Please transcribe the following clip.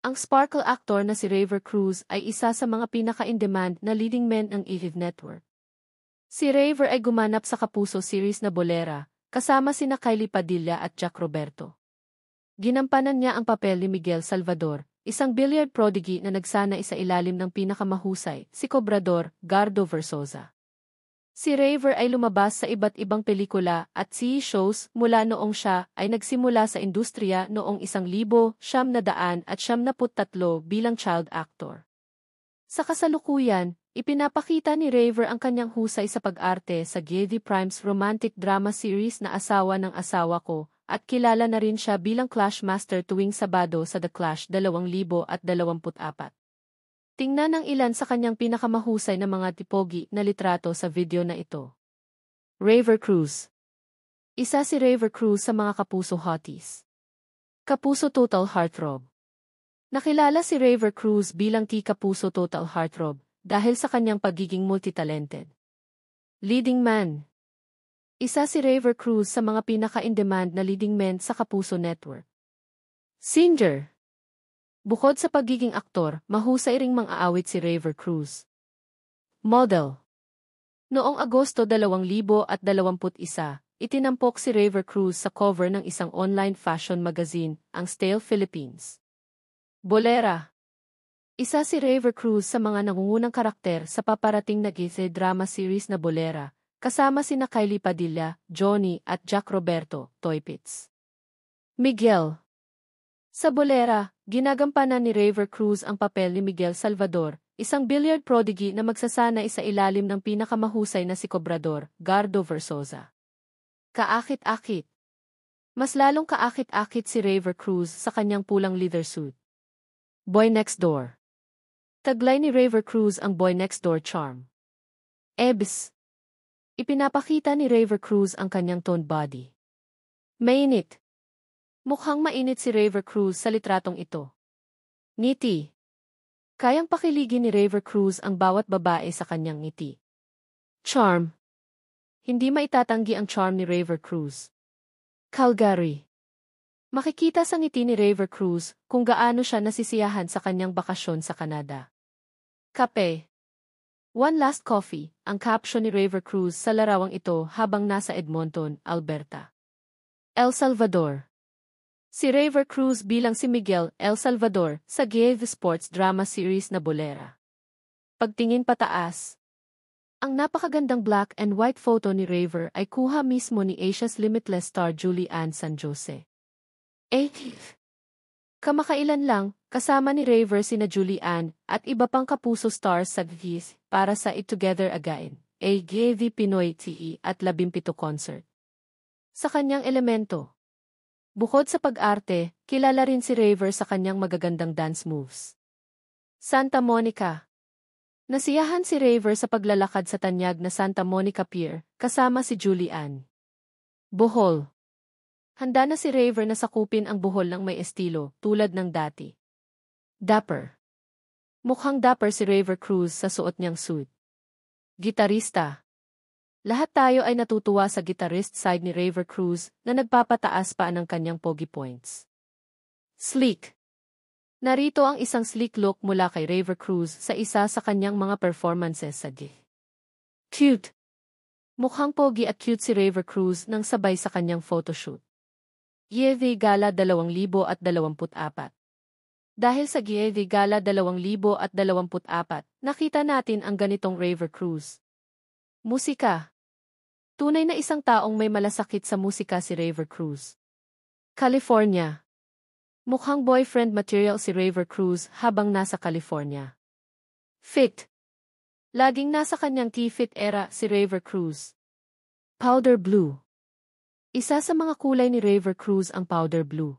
Ang sparkle actor na si Raver Cruz ay isa sa mga pinaka-in-demand na leading men ng EVE Network. Si Raver ay gumanap sa Kapuso series na Bolera, kasama sina Kylie Padilla at Jack Roberto. Ginampanan niya ang papel ni Miguel Salvador, isang billiard prodigy na nagsanay sa ilalim ng pinakamahusay, si Cobrador, Gardo Versosa. Si Raver ay lumabas sa iba't ibang pelikula at TV shows mula noong siya ay nagsimula sa industriya noong 1973 bilang child actor. Sa kasalukuyan, ipinapakita ni Raver ang kanyang husay sa pag-arte sa GV Prime's romantic drama series na Asawa ng Asawa Ko, at kilala na rin siya bilang Clash Master tuwing Sabado sa The Clash 2024. Tingnan ang ilan sa kanyang pinakamahusay na mga tipogi na litrato sa video na ito. Raver Cruz. Isa si Raver Cruz sa mga Kapuso hotties. Kapuso Total Heartthrob. Nakilala si Raver Cruz bilang Kapuso Total Heartthrob dahil sa kanyang pagiging multitalented. Leading man. Isa si Raver Cruz sa mga pinaka-in-demand na leading men sa Kapuso Network. Singer. Bukod sa pagiging aktor, mahusay ring mang-aawit si Raver Cruz. Model. Noong Agosto 2021, itinampok si Raver Cruz sa cover ng isang online fashion magazine, ang Style Philippines. Bolera. Isa si Raver Cruz sa mga nangungunang karakter sa paparating na GV drama series na Bolera, kasama sina Kylie Padilla, Johnny at Jack Roberto, Toy Pits. Miguel. Sa Bolera, ginagampanan ni Raver Cruz ang papel ni Miguel Salvador, isang billiard prodigy na magsasanay sa ilalim ng pinakamahusay na si Cobrador, Gardo Versosa. Kaakit-akit. Mas lalong kaakit-akit si Raver Cruz sa kanyang pulang leather suit. Boy Next Door. Taglay ni Raver Cruz ang Boy Next Door charm. Ebs. Ipinapakita ni Raver Cruz ang kanyang toned body. Mainit. Mukhang mainit si Raver Cruz sa litratong ito. Ngiti. Kayang pakiligin ni Raver Cruz ang bawat babae sa kanyang ngiti. Charm. Hindi maitatanggi ang charm ni Raver Cruz. Calgary. Makikita sa ngiti ni Raver Cruz kung gaano siya nasisiyahan sa kanyang bakasyon sa Canada. Kape. One last coffee, ang caption ni Raver Cruz sa larawang ito habang nasa Edmonton, Alberta. El Salvador. Si Raver Cruz bilang si Miguel El Salvador sa GV Sports drama series na Bolera. Pagtingin pataas. Ang napakagandang black and white photo ni Raver ay kuha mismo ni Asia's Limitless star Julie Ann San Jose. Kamakailan lang, kasama ni Raver sina Julie Ann at iba pang Kapuso stars sa GV para sa It Together Again, a GV Pinoy TV at 17 concert. Sa kanyang elemento. Bukod sa pag-arte, kilala rin si Raver sa kanyang magagandang dance moves. Santa Monica. Nasiyahan si Raver sa paglalakad sa tanyag na Santa Monica Pier, kasama si Julie Ann. Bohol. Handa na si Raver na sakupin ang buhol ng may estilo, tulad ng dati. Dapper. Mukhang dapper si Raver Cruz sa suot niyang suit. Gitarista. Lahat tayo ay natutuwa sa guitarist side ni Raver Cruz na nagpapataas pa ng kanyang pogi points. Sleek. Narito ang isang sleek look mula kay Raver Cruz sa isa sa kanyang mga performances sa GV. Cute. Mukhang pogi at cute si Raver Cruz nang sabay sa kanyang photoshoot. GV Gala 2024. Dahil sa GV Gala 2024, nakita natin ang ganitong Raver Cruz. Musika. Tunay na isang taong may malasakit sa musika si Raver Cruz. California. Mukhang boyfriend material si Raver Cruz habang nasa California. Fit. Laging nasa kanyang T-fit era si Raver Cruz. Powder blue. Isa sa mga kulay ni Raver Cruz ang powder blue.